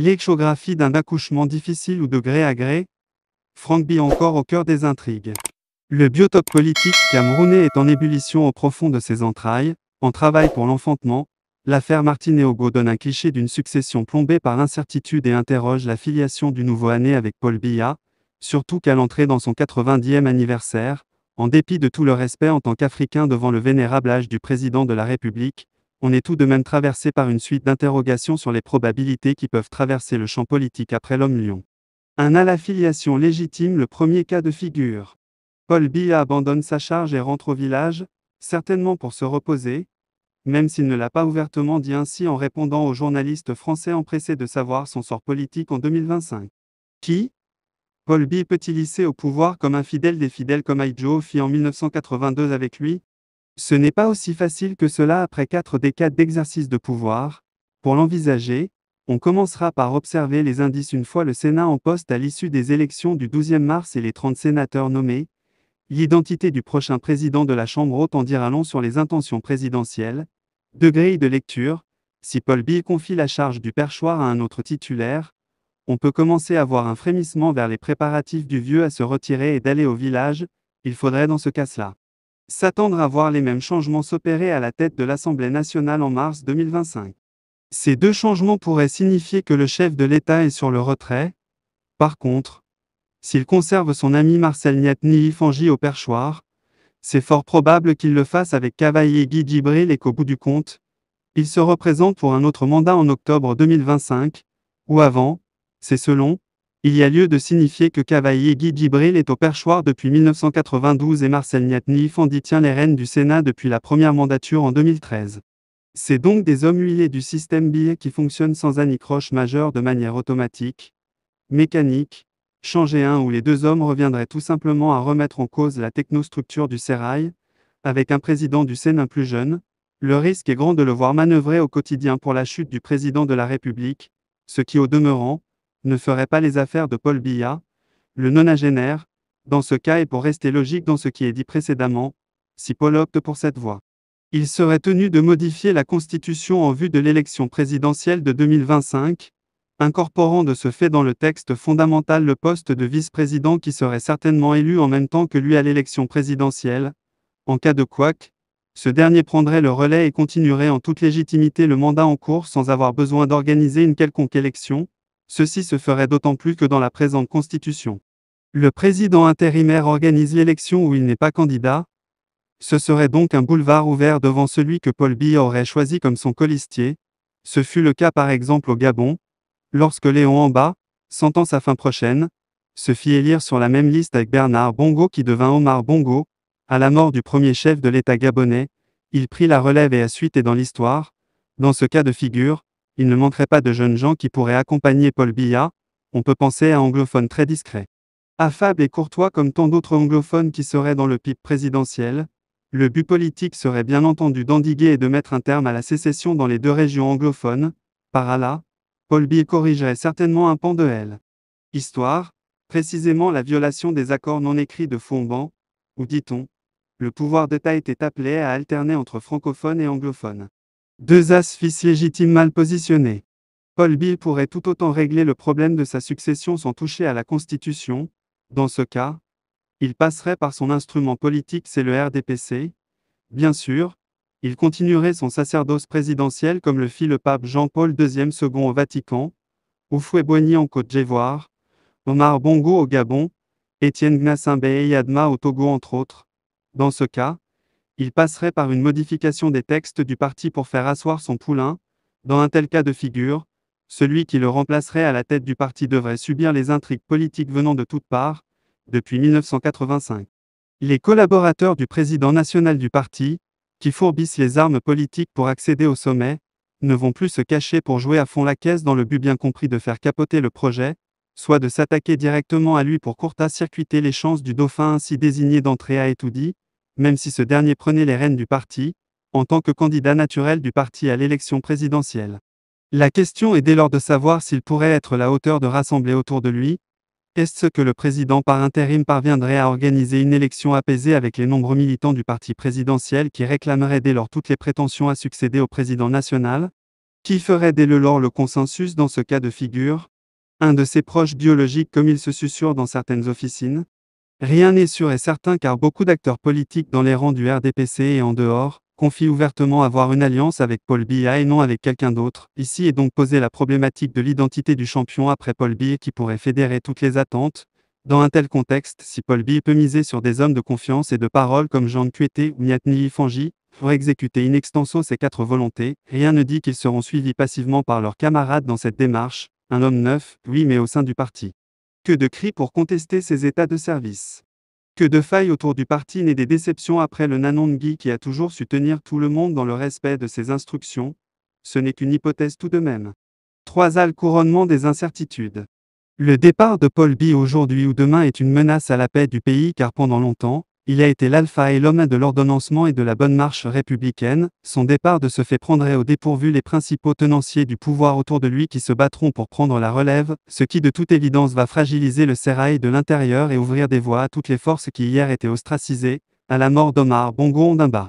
L'échographie d'un accouchement difficile ou de gré à gré, Franck Bi encore au cœur des intrigues. Le biotope politique camerounais est en ébullition au profond de ses entrailles, en travail pour l'enfantement. L'affaire Martinet-Ogo donne un cliché d'une succession plombée par l'incertitude et interroge la filiation du nouveau-né avec Paul Biya, surtout qu'à l'entrée dans son 90e anniversaire, en dépit de tout le respect en tant qu'Africain devant le vénérable âge du président de la République, on est tout de même traversé par une suite d'interrogations sur les probabilités qui peuvent traverser le champ politique après l'homme-lion. Un à la filiation légitime, le premier cas de figure. Paul Biya abandonne sa charge et rentre au village, certainement pour se reposer, même s'il ne l'a pas ouvertement dit ainsi en répondant aux journalistes français empressés de savoir son sort politique en 2025. Qui Paul Biya peut-il hisser au pouvoir comme un fidèle des fidèles comme Aïdjo fit en 1982 avec lui? Ce n'est pas aussi facile que cela après 4 décades d'exercice de pouvoir. Pour l'envisager, on commencera par observer les indices une fois le Sénat en poste à l'issue des élections du 12 mars et les 30 sénateurs nommés. L'identité du prochain président de la Chambre haute en dira long sur les intentions présidentielles. De grille de lecture, si Paul Biya confie la charge du perchoir à un autre titulaire, on peut commencer à voir un frémissement vers les préparatifs du vieux à se retirer et d'aller au village. Il faudrait dans ce cas-là s'attendre à voir les mêmes changements s'opérer à la tête de l'Assemblée nationale en mars 2025. Ces deux changements pourraient signifier que le chef de l'État est sur le retrait. Par contre, s'il conserve son ami Marcel Nyatni Fangi au perchoir, c'est fort probable qu'il le fasse avec Cavaillé Guy Djibril et qu'au bout du compte, il se représente pour un autre mandat en octobre 2025, ou avant, c'est selon. Il y a lieu de signifier que Cavaillé Guy Djibril est au perchoir depuis 1992 et Marcel Nyatni Fangi tient les rênes du Sénat depuis la première mandature en 2013. C'est donc des hommes huilés du système Biya qui fonctionnent sans anicroche majeure de manière automatique, mécanique. Changer un ou les deux hommes reviendrait tout simplement à remettre en cause la technostructure du sérail, avec un président du Sénat plus jeune. Le risque est grand de le voir manœuvrer au quotidien pour la chute du président de la République, ce qui au demeurant, ne ferait pas les affaires de Paul Biya, le nonagénaire, dans ce cas et pour rester logique dans ce qui est dit précédemment, si Paul opte pour cette voie. Il serait tenu de modifier la Constitution en vue de l'élection présidentielle de 2025, incorporant de ce fait dans le texte fondamental le poste de vice-président qui serait certainement élu en même temps que lui à l'élection présidentielle. En cas de couac, ce dernier prendrait le relais et continuerait en toute légitimité le mandat en cours sans avoir besoin d'organiser une quelconque élection. Ceci se ferait d'autant plus que dans la présente Constitution, le président intérimaire organise l'élection où il n'est pas candidat. Ce serait donc un boulevard ouvert devant celui que Paul Biya aurait choisi comme son colistier. Ce fut le cas par exemple au Gabon, lorsque Léon Amba, sentant sa fin prochaine, se fit élire sur la même liste avec Bernard Bongo qui devint Omar Bongo. À la mort du premier chef de l'État gabonais, il prit la relève et a suite et dans l'histoire. Dans ce cas de figure, il ne manquerait pas de jeunes gens qui pourraient accompagner Paul Biya. On peut penser à un anglophone très discret, affable et courtois comme tant d'autres anglophones qui seraient dans le pipe présidentiel. Le but politique serait bien entendu d'endiguer et de mettre un terme à la sécession dans les deux régions anglophones. Par là, Paul Biya corrigerait certainement un pan de L. Histoire, précisément la violation des accords non écrits de Fonban, où dit-on, le pouvoir d'État était appelé à alterner entre francophones et anglophones. Deux as-fils légitimes mal positionnés. Paul Biya pourrait tout autant régler le problème de sa succession sans toucher à la Constitution. Dans ce cas, il passerait par son instrument politique, c'est le RDPC. Bien sûr, il continuerait son sacerdoce présidentiel comme le fit le pape Jean-Paul II au Vatican, Houphouët-Boigny en Côte d'Ivoire, Omar Bongo au Gabon, Étienne Gnassingbé Eyadema au Togo entre autres. Dans ce cas, il passerait par une modification des textes du parti pour faire asseoir son poulain. Dans un tel cas de figure, celui qui le remplacerait à la tête du parti devrait subir les intrigues politiques venant de toutes parts, depuis 1985. Les collaborateurs du président national du parti, qui fourbissent les armes politiques pour accéder au sommet, ne vont plus se cacher pour jouer à fond la caisse dans le but bien compris de faire capoter le projet, soit de s'attaquer directement à lui pour court-circuiter les chances du dauphin ainsi désigné d'entrer à Etoudi, même si ce dernier prenait les rênes du parti, en tant que candidat naturel du parti à l'élection présidentielle. La question est dès lors de savoir s'il pourrait être à la hauteur de rassembler autour de lui. Est-ce que le président par intérim parviendrait à organiser une élection apaisée avec les nombreux militants du parti présidentiel qui réclameraient dès lors toutes les prétentions à succéder au président national? Qui ferait dès lors le consensus dans ce cas de figure? Un de ses proches biologiques comme il se susurre dans certaines officines? Rien n'est sûr et certain car beaucoup d'acteurs politiques dans les rangs du RDPC et en dehors, confient ouvertement avoir une alliance avec Paul Biya et non avec quelqu'un d'autre. Ici est donc posée la problématique de l'identité du champion après Paul Biya qui pourrait fédérer toutes les attentes. Dans un tel contexte, si Paul Biya peut miser sur des hommes de confiance et de parole comme Jean Kuete ou Nyatni Fangi, pour exécuter in extenso ces 4 volontés, rien ne dit qu'ils seront suivis passivement par leurs camarades dans cette démarche, un homme neuf, oui mais au sein du parti. Que de cris pour contester ces états de service. Que de failles autour du parti nées des déceptions après le Nanongui qui a toujours su tenir tout le monde dans le respect de ses instructions. Ce n'est qu'une hypothèse tout de même. 3. Le couronnement des incertitudes. Le départ de Paul Biya aujourd'hui ou demain est une menace à la paix du pays car pendant longtemps, il a été l'alpha et l'oméga de l'ordonnancement et de la bonne marche républicaine. Son départ de ce fait prendrait au dépourvu les principaux tenanciers du pouvoir autour de lui qui se battront pour prendre la relève, ce qui de toute évidence va fragiliser le sérail de l'intérieur et ouvrir des voies à toutes les forces qui hier étaient ostracisées, à la mort d'Omar Bongo Ondimba.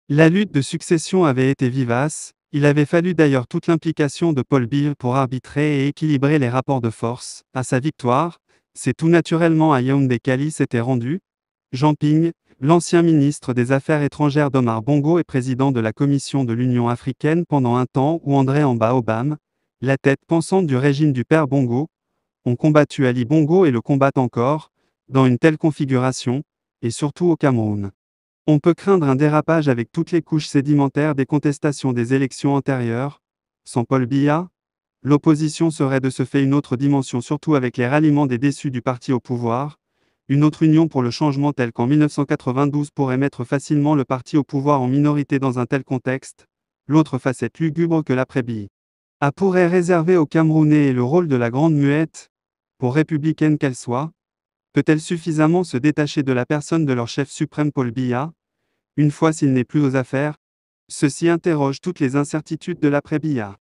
La lutte de succession avait été vivace, il avait fallu d'ailleurs toute l'implication de Paul Biya pour arbitrer et équilibrer les rapports de force. À sa victoire, c'est tout naturellement à Yaoundé qu'Ali s'était rendu. Jean Ping, l'ancien ministre des Affaires étrangères d'Omar Bongo et président de la Commission de l'Union africaine pendant un temps où André Amba Obam, la tête pensante du régime du père Bongo, ont combattu Ali Bongo et le combattent encore, dans une telle configuration, et surtout au Cameroun. On peut craindre un dérapage avec toutes les couches sédimentaires des contestations des élections antérieures. Sans Paul Biya, l'opposition serait de ce fait une autre dimension surtout avec les ralliements des déçus du parti au pouvoir. Une autre union pour le changement telle qu'en 1992 pourrait mettre facilement le parti au pouvoir en minorité dans un tel contexte. L'autre facette lugubre que l'après-Biya pourrait réserver aux Camerounais le rôle de la grande muette, pour républicaine qu'elle soit. Peut-elle suffisamment se détacher de la personne de leur chef suprême Paul Biya, une fois s'il n'est plus aux affaires? Ceci interroge toutes les incertitudes de l'après-Biya.